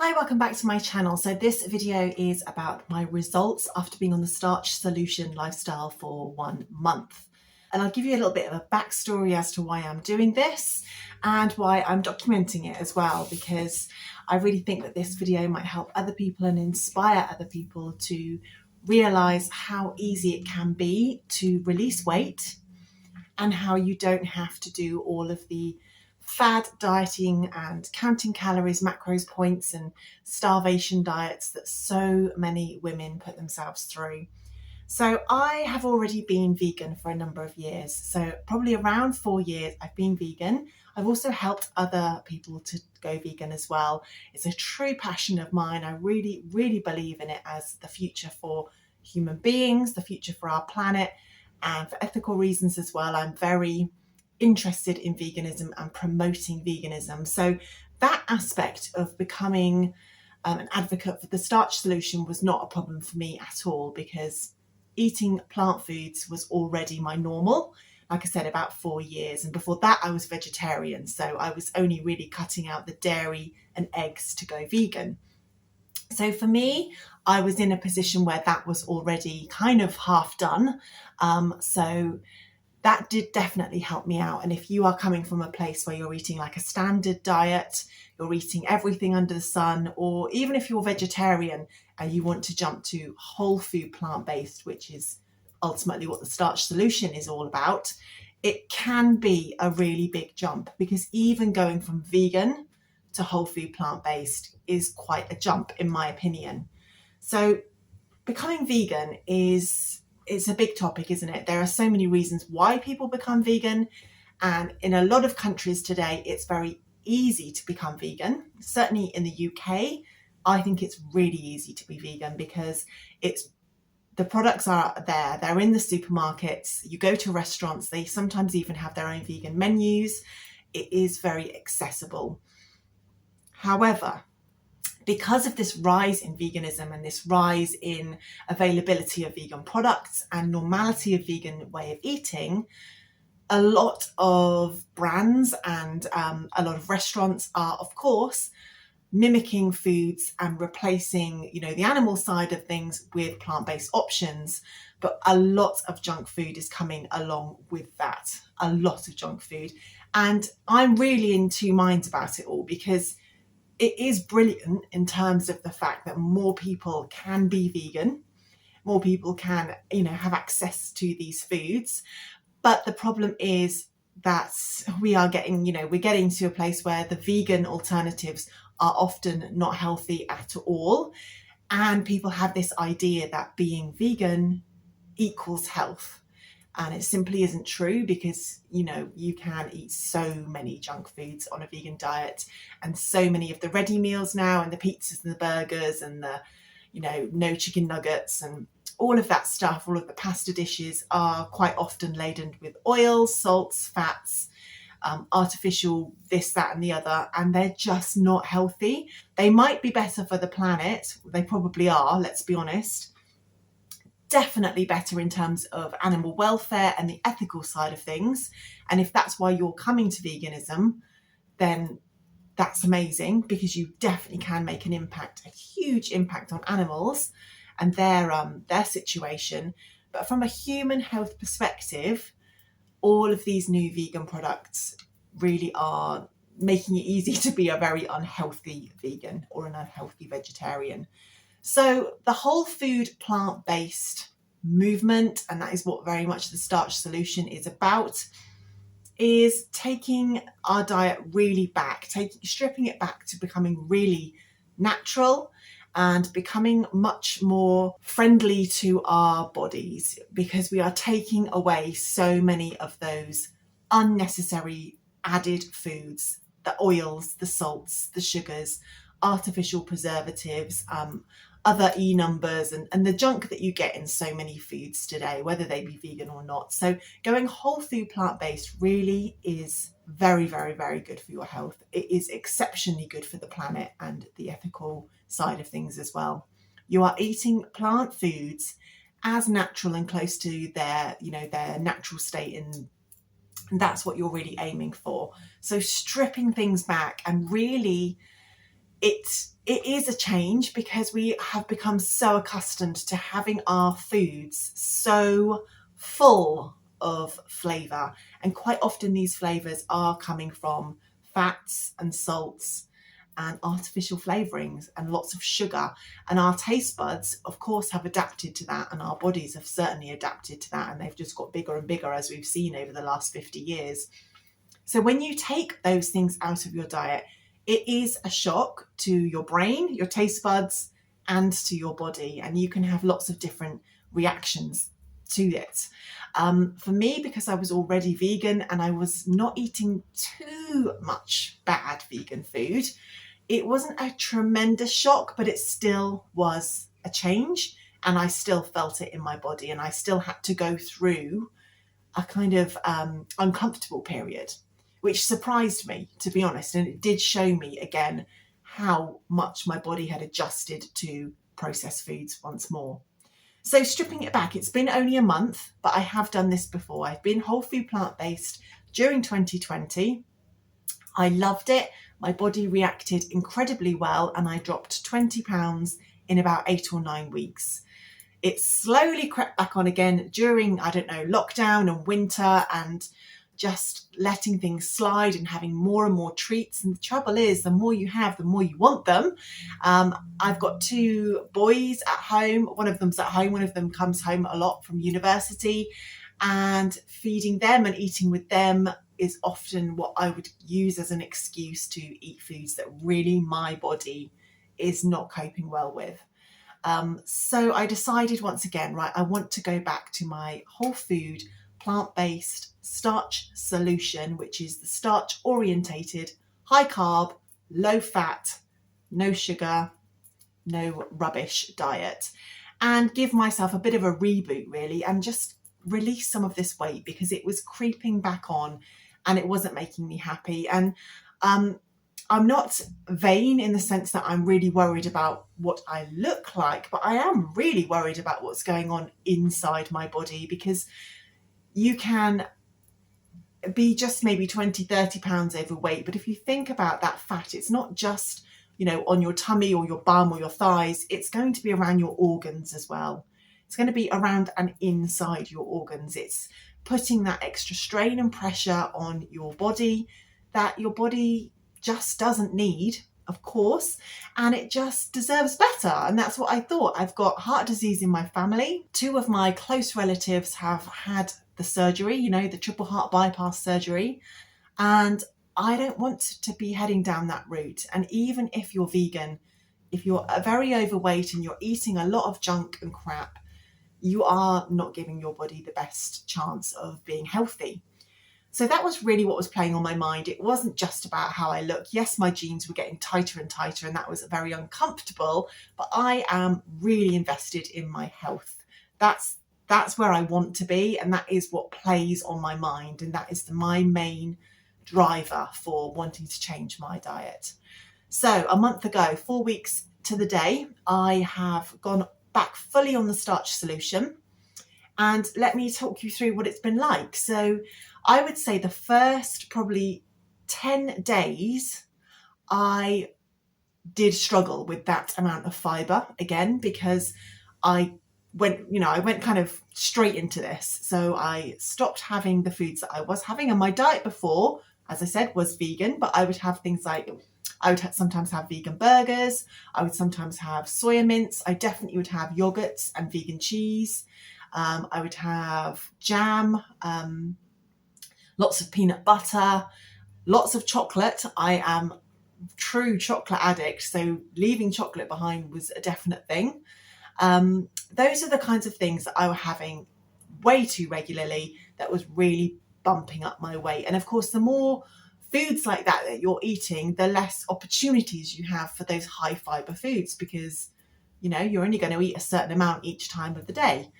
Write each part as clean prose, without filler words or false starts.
Hi, welcome back to my channel. So this video is about my results after being on the Starch Solution Lifestyle for 1 month. And I'll give you a little bit of a backstory as to why I'm doing this and why I'm documenting it as well, because I really think that this video might help other people and inspire other people to realize how easy it can be to release weight and how you don't have to do all of the fad dieting and counting calories, macros, points and starvation diets that so many women put themselves through. So I have already been vegan for a number of years. So probably around 4 years I've been vegan. I've also helped other people to go vegan as well. It's a true passion of mine. I really, really believe in it as the future for human beings, the future for our planet, and for ethical reasons as well. I'm very interested in veganism and promoting veganism. So that aspect of becoming an advocate for the starch solution was not a problem for me at all, because eating plant foods was already my normal. Like I said, about 4 years. And before that, I was vegetarian. So I was only really cutting out the dairy and eggs to go vegan. So for me, I was in a position where that was already kind of half done. So that did definitely help me out. And if you are coming from a place where you're eating like a standard diet, you're eating everything under the sun, or even if you're vegetarian and you want to jump to whole food plant-based, which is ultimately what the starch solution is all about, it can be a really big jump, because even going from vegan to whole food plant-based is quite a jump in my opinion. So becoming vegan it's a big topic, isn't it? There are so many reasons why people become vegan, and in a lot of countries today it's very easy to become vegan. Certainly in the UK, I think it's really easy to be vegan because the products are there, they're in the supermarkets, you go to restaurants, they sometimes even have their own vegan menus. It is very accessible. However, because of this rise in veganism and this rise in availability of vegan products and normality of vegan way of eating, a lot of brands and a lot of restaurants are, of course, mimicking foods and replacing, the animal side of things with plant-based options. But a lot of junk food is coming along with that, a lot of junk food. And I'm really in two minds about it all, because it is brilliant in terms of the fact that more people can be vegan, more people can, have access to these foods. But the problem is that we're getting to a place where the vegan alternatives are often not healthy at all. And people have this idea that being vegan equals health. And it simply isn't true, because, you can eat so many junk foods on a vegan diet, and so many of the ready meals now, and the pizzas and the burgers and the, no chicken nuggets and all of that stuff, all of the pasta dishes are quite often laden with oils, salts, fats, artificial this, that and the other, and they're just not healthy. They might be better for the planet. They probably are, let's be honest. Definitely better in terms of animal welfare and the ethical side of things. And if that's why you're coming to veganism, then that's amazing, because you definitely can make an impact, a huge impact on animals and their situation. But from a human health perspective, all of these new vegan products really are making it easy to be a very unhealthy vegan or an unhealthy vegetarian. So the whole food plant-based movement, and that is what very much the starch solution is about, is taking our diet really back, stripping it back to becoming really natural and becoming much more friendly to our bodies, because we are taking away so many of those unnecessary added foods, the oils, the salts, the sugars, artificial preservatives, other numbers and the junk that you get in so many foods today, whether they be vegan or not. So going whole food plant-based really is very, very, very good for your health. It is exceptionally good for the planet and the ethical side of things as well. You are eating plant foods as natural and close to their natural state, and that's what you're really aiming for. So stripping things back and really it is a change because we have become so accustomed to having our foods so full of flavour, and quite often these flavours are coming from fats and salts and artificial flavourings and lots of sugar, and our taste buds of course have adapted to that, and our bodies have certainly adapted to that, and they've just got bigger and bigger as we've seen over the last 50 years. So when you take those things out of your diet, it is a shock to your brain, your taste buds, and to your body. And you can have lots of different reactions to it. For me, because I was already vegan and I was not eating too much bad vegan food, it wasn't a tremendous shock, but it still was a change. And I still felt it in my body, and I still had to go through a kind of uncomfortable period, which surprised me, to be honest. And it did show me again how much my body had adjusted to processed foods once more. So stripping it back, it's been only a month, but I have done this before. I've been whole food plant-based during 2020. I loved it. My body reacted incredibly well, and I dropped 20 pounds in about 8 or 9 weeks. It slowly crept back on again during, lockdown and winter, and just letting things slide and having more and more treats. And the trouble is, the more you have, the more you want them. I've got 2 boys at home. One of them's at home, one of them comes home a lot from university, and feeding them and eating with them is often what I would use as an excuse to eat foods that really my body is not coping well with. So I decided once again, right, I want to go back to my whole food, plant-based starch solution, which is the starch orientated, high carb, low fat, no sugar, no rubbish diet, and give myself a bit of a reboot really, and just release some of this weight because it was creeping back on and it wasn't making me happy. And I'm not vain in the sense that I'm really worried about what I look like, but I am really worried about what's going on inside my body, because you can be just maybe 20, 30 pounds overweight. But if you think about that fat, it's not just, on your tummy or your bum or your thighs. It's going to be around your organs as well. It's going to be around and inside your organs. It's putting that extra strain and pressure on your body that your body just doesn't need, of course, and it just deserves better. And that's what I thought. I've got heart disease in my family. 2 of my close relatives have had the surgery, the triple heart bypass surgery, and I don't want to be heading down that route. And even if you're vegan, if you're very overweight and you're eating a lot of junk and crap, you are not giving your body the best chance of being healthy. So that was really what was playing on my mind. It wasn't just about how I look. Yes, my jeans were getting tighter and tighter, and that was very uncomfortable, but I am really invested in my health. That's where I want to be, and that is what plays on my mind, and that is my main driver for wanting to change my diet. So a month ago, 4 weeks to the day, I have gone back fully on the starch solution, and let me talk you through what it's been like. So I would say the first probably 10 days, I did struggle with that amount of fibre again, because I went kind of straight into this. So I stopped having the foods that I was having, and my diet before, as I said, was vegan, but I would have things like, I would sometimes have vegan burgers. I would sometimes have soya mince. I definitely would have yogurts and vegan cheese. I would have jam, lots of peanut butter, lots of chocolate. I am a true chocolate addict, so leaving chocolate behind was a definite thing. Those are the kinds of things that I was having way too regularly that was really bumping up my weight. And of course, the more foods like that you're eating, the less opportunities you have for those high fibre foods, because you're only going to eat a certain amount each time of the day.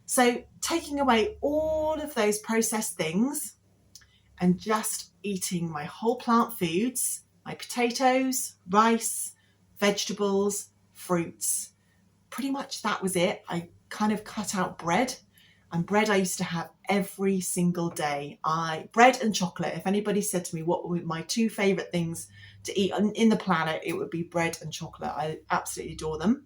So taking away all of those processed things and just eating my whole plant foods, my potatoes, rice, vegetables, fruits, pretty much that was it. I kind of cut out bread. And bread I used to have every single day. Bread and chocolate. If anybody said to me what were my two favourite things to eat in the planet, it would be bread and chocolate. I absolutely adore them.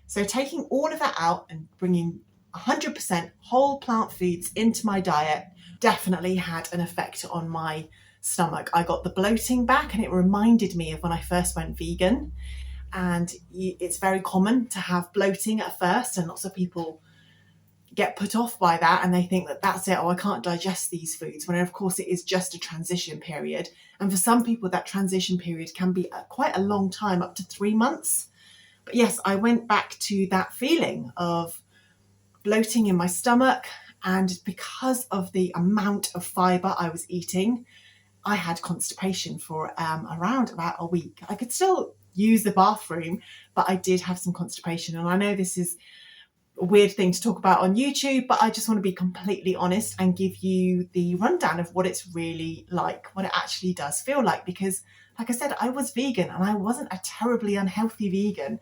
So taking all of that out and bringing 100% whole plant foods into my diet definitely had an effect on my stomach. I got the bloating back, and it reminded me of when I first went vegan. And it's very common to have bloating at first, and lots of people get put off by that and they think that that's it. Oh, I can't digest these foods, when of course it is just a transition period. And for some people that transition period can be quite a long time, up to 3 months. But yes, I went back to that feeling of bloating in my stomach, and because of the amount of fibre I was eating, I had constipation for around about a week. I could still use the bathroom, but I did have some constipation. And I know this is a weird thing to talk about on YouTube, but I just want to be completely honest and give you the rundown of what it's really like, what it actually does feel like. Because like I said, I was vegan and I wasn't a terribly unhealthy vegan,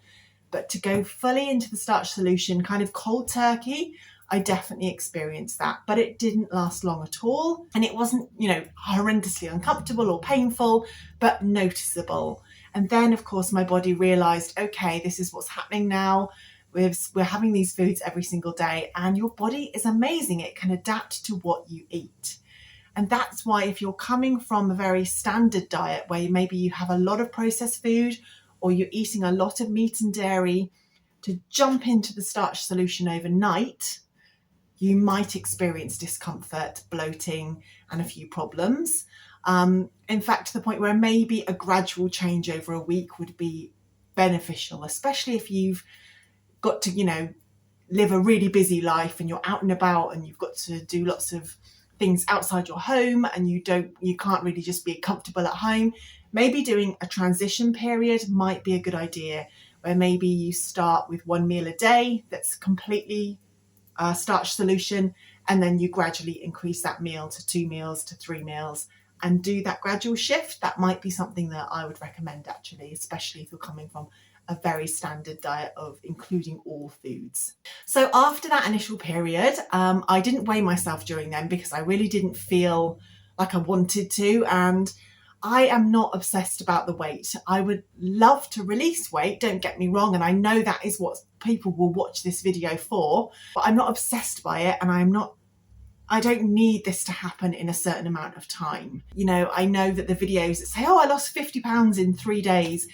but to go fully into the starch solution, kind of cold turkey, I definitely experienced that, but it didn't last long at all. And it wasn't, horrendously uncomfortable or painful, but noticeable. And then of course my body realized, okay, this is what's happening now. We're having these foods every single day, and your body is amazing. It can adapt to what you eat. And that's why if you're coming from a very standard diet where maybe you have a lot of processed food or you're eating a lot of meat and dairy, to jump into the starch solution overnight, you might experience discomfort, bloating, and a few problems. In fact, to the point where maybe a gradual change over a week would be beneficial, especially if you've got to, live a really busy life and you're out and about and you've got to do lots of things outside your home and you can't really just be comfortable at home. Maybe doing a transition period might be a good idea, where maybe you start with 1 meal a day that's completely starch solution, and then you gradually increase that meal to 2 meals to 3 meals and do that gradual shift. That might be something that I would recommend, actually, especially if you're coming from a very standard diet of including all foods. So after that initial period, I didn't weigh myself during then because I really didn't feel like I wanted to, and I am not obsessed about the weight. I would love to release weight, don't get me wrong, and I know that is what people will watch this video for, but I'm not obsessed by it, and I don't need this to happen in a certain amount of time. I know that the videos that say, oh, I lost 50 pounds in 3 days,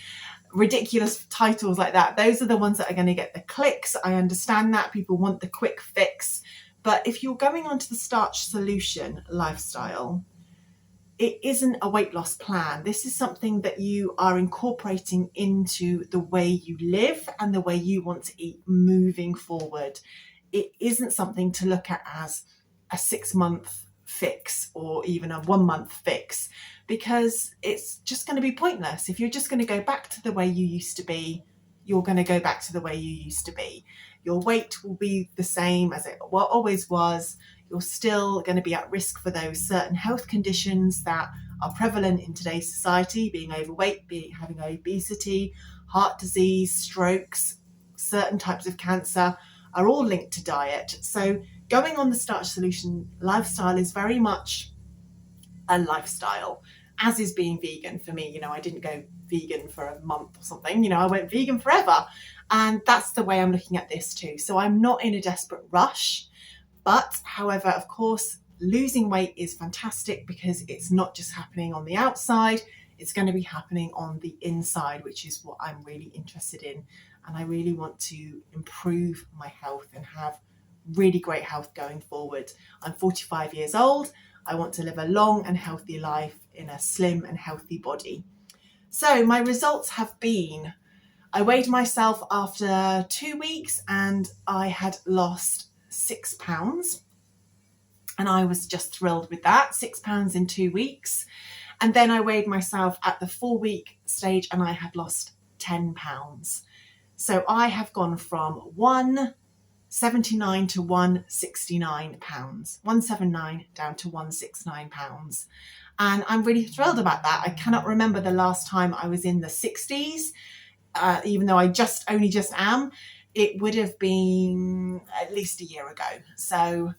ridiculous titles like that, those are the ones that are going to get the clicks. I understand that people want the quick fix, but if you're going onto the starch solution lifestyle, it isn't a weight loss plan. This is something that you are incorporating into the way you live and the way you want to eat moving forward. It isn't something to look at as a 6-month fix or even a 1-month fix, because it's just going to be pointless. If you're just going to go back to the way you used to be, you're going to go back to the way you used to be. Your weight will be the same as it always was. You're still going to be at risk for those certain health conditions that are prevalent in today's society, being overweight, having obesity, heart disease, strokes, certain types of cancer are all linked to diet. So going on the starch solution lifestyle is very much a lifestyle, as is being vegan for me. I didn't go vegan for a month or something, I went vegan forever. And that's the way I'm looking at this too. So I'm not in a desperate rush. But however, of course, losing weight is fantastic because it's not just happening on the outside, it's going to be happening on the inside, which is what I'm really interested in. And I really want to improve my health and have really great health going forward. I'm 45 years old. I want to live a long and healthy life in a slim and healthy body. So my results have been, I weighed myself after 2 weeks and I had lost 6 pounds. And I was just thrilled with that, 6 pounds in 2 weeks. And then I weighed myself at the 4-week stage and I had lost 10 pounds. So I have gone from 179 to 169 pounds, 179 down to 169 pounds. And I'm really thrilled about that. I cannot remember the last time I was in the 60s, even though I only just am. it would have been at least a year ago. So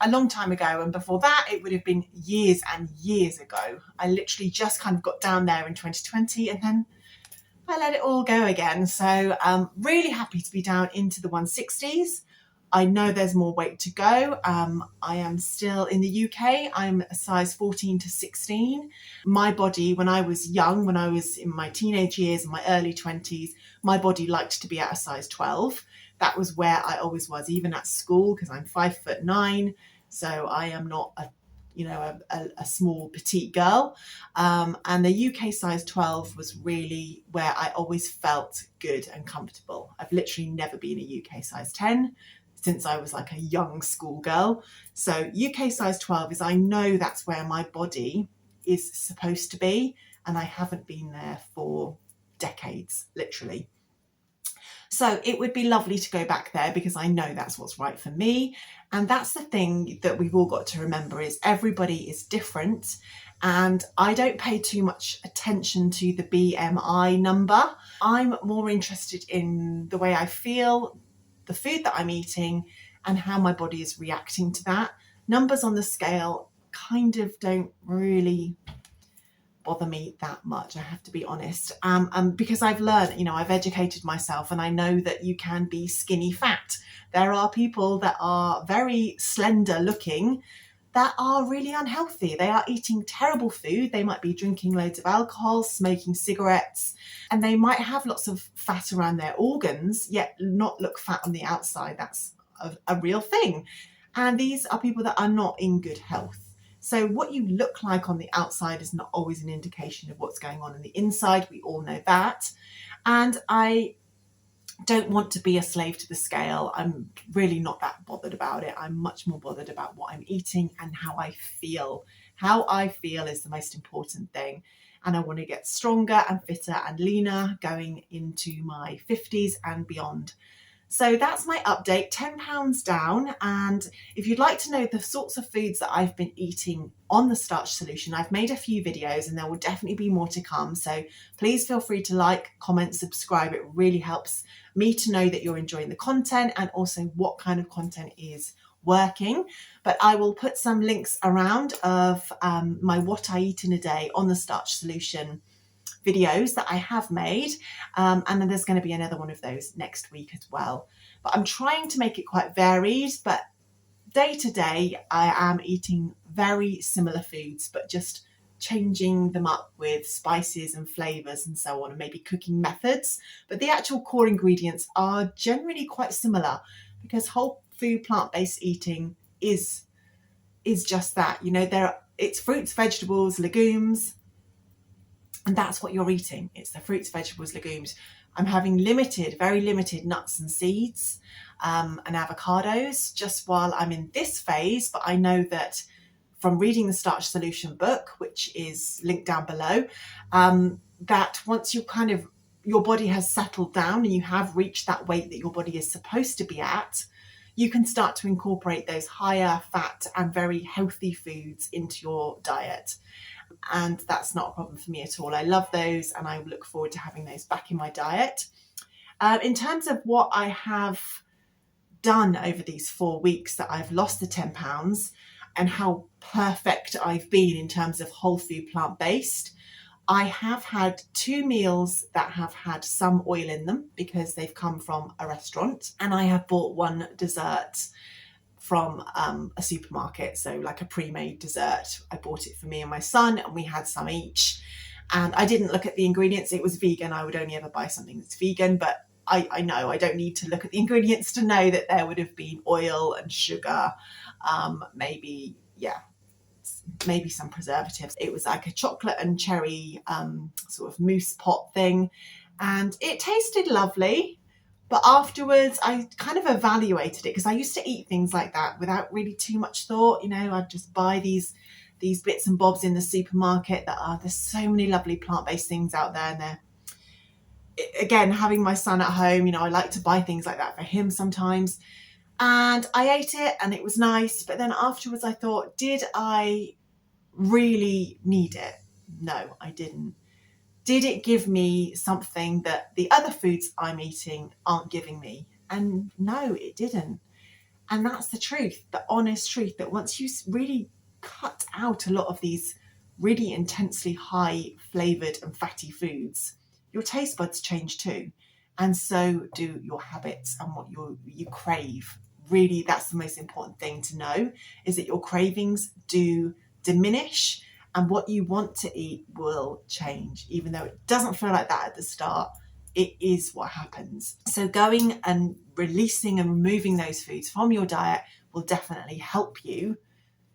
a long time ago. And before that, it would have been years and years ago. I literally just kind of got down there in 2020 and then I let it all go again. So really happy to be down into the 160s. I know there's more weight to go. I am still in the UK. I'm a size 14 to 16. My body, when I was young, when I was in my teenage years, my early 20s, my body liked to be at a size 12. That was where I always was, even at school, because I'm 5'9". So I am not a small petite girl. And the UK size 12 was really where I always felt good and comfortable. I've literally never been a UK size 10 since I was like a young schoolgirl. So UK size 12 is, I know that's where my body is supposed to be, and I haven't been there for decades, literally. So it would be lovely to go back there because I know that's what's right for me. And that's the thing that we've all got to remember, is everybody is different. And I don't pay too much attention to the BMI number. I'm more interested in the way I feel, the food that I'm eating, and how my body is reacting to that. Numbers on the scale kind of don't really bother me that much, I have to be honest, because I've learned, I've educated myself, and I know that you can be skinny fat. There are people that are very slender looking that are really unhealthy. They are eating terrible food. They might be drinking loads of alcohol, smoking cigarettes, and they might have lots of fat around their organs, yet not look fat on the outside. That's a real thing. And these are people that are not in good health. So what you look like on the outside is not always an indication of what's going on the inside. We all know that. And I don't want to be a slave to the scale. I'm really not that bothered about it. I'm much more bothered about what I'm eating and how I feel. How I feel is the most important thing. And I want to get stronger and fitter and leaner going into my 50s and beyond. So that's my update, 10 pounds down. And if you'd like to know the sorts of foods that I've been eating on the Starch Solution, I've made a few videos and there will definitely be more to come. So please feel free to like, comment, subscribe. It really helps me to know that you're enjoying the content and also what kind of content is working. But I will put some links around of my what I eat in a day on the Starch Solution videos that I have made, and then there's going to be another one of those next week as well. But I'm trying to make it quite varied, but day to day I am eating very similar foods, but just changing them up with spices and flavors and so on, and maybe cooking methods. But the actual core ingredients are generally quite similar, because whole food plant-based eating is just that, it's fruits, vegetables, legumes. And that's what you're eating. It's the fruits, vegetables, legumes. I'm having very limited nuts and seeds and avocados just while I'm in this phase. But I know that from reading the Starch Solution book, which is linked down below, that once your body has settled down and you have reached that weight that your body is supposed to be at, you can start to incorporate those higher fat and very healthy foods into your diet. And that's not a problem for me at all. I love those and I look forward to having those back in my diet. In terms of what I have done over these 4 weeks that I've lost the 10 pounds and how perfect I've been in terms of whole food plant-based, I have had 2 meals that have had some oil in them because they've come from a restaurant, and I have bought 1 dessert from a supermarket, so like a pre-made dessert. I bought it for me and my son, and we had some each. And I didn't look at the ingredients. It was vegan. I would only ever buy something that's vegan, but I know I don't need to look at the ingredients to know that there would have been oil and sugar, maybe some preservatives. It was like a chocolate and cherry sort of mousse pot thing, and it tasted lovely. But afterwards, I kind of evaluated it, because I used to eat things like that without really too much thought. I'd just buy these bits and bobs in the supermarket there's so many lovely plant-based things out there. And again, having my son at home, I like to buy things like that for him sometimes. And I ate it and it was nice. But then afterwards I thought, did I really need it? No, I didn't. Did it give me something that the other foods I'm eating aren't giving me? And no, it didn't. And that's the truth, the honest truth, that once you really cut out a lot of these really intensely high flavored and fatty foods, your taste buds change too. And so do your habits and what you crave. Really, that's the most important thing to know, is that your cravings do diminish and what you want to eat will change. Even though it doesn't feel like that at the start, it is what happens. So going and releasing and removing those foods from your diet will definitely help you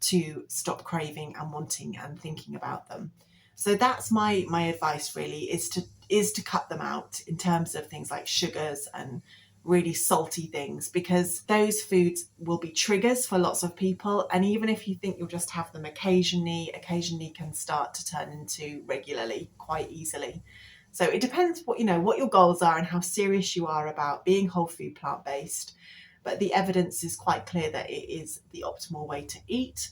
to stop craving and wanting and thinking about them. So that's my advice really, is to cut them out in terms of things like sugars and really salty things, because those foods will be triggers for lots of people. And even if you think you'll just have them occasionally can start to turn into regularly quite easily. So it depends what your goals are and how serious you are about being whole food plant-based. But the evidence is quite clear that it is the optimal way to eat.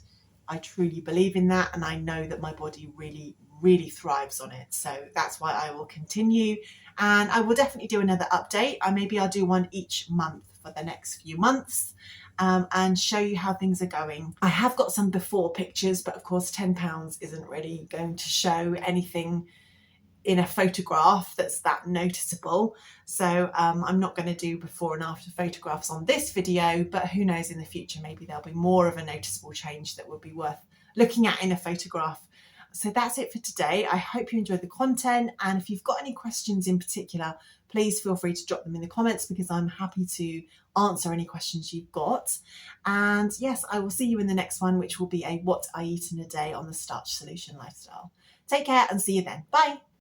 I truly believe in that, and I know that my body really, really thrives on it. So that's why I will continue, and I will definitely do another update. Maybe I'll do one each month for the next few months, and show you how things are going. I have got some before pictures, but of course £10 isn't really going to show anything in a photograph that's that noticeable. So I'm not going to do before and after photographs on this video, but who knows, in the future maybe there'll be more of a noticeable change that would be worth looking at in a photograph. So that's it for today. I hope you enjoyed the content, and if you've got any questions in particular, please feel free to drop them in the comments, because I'm happy to answer any questions you've got. And yes, I will see you in the next one, which will be a what I eat in a day on the Starch Solution Lifestyle. Take care and see you then. Bye.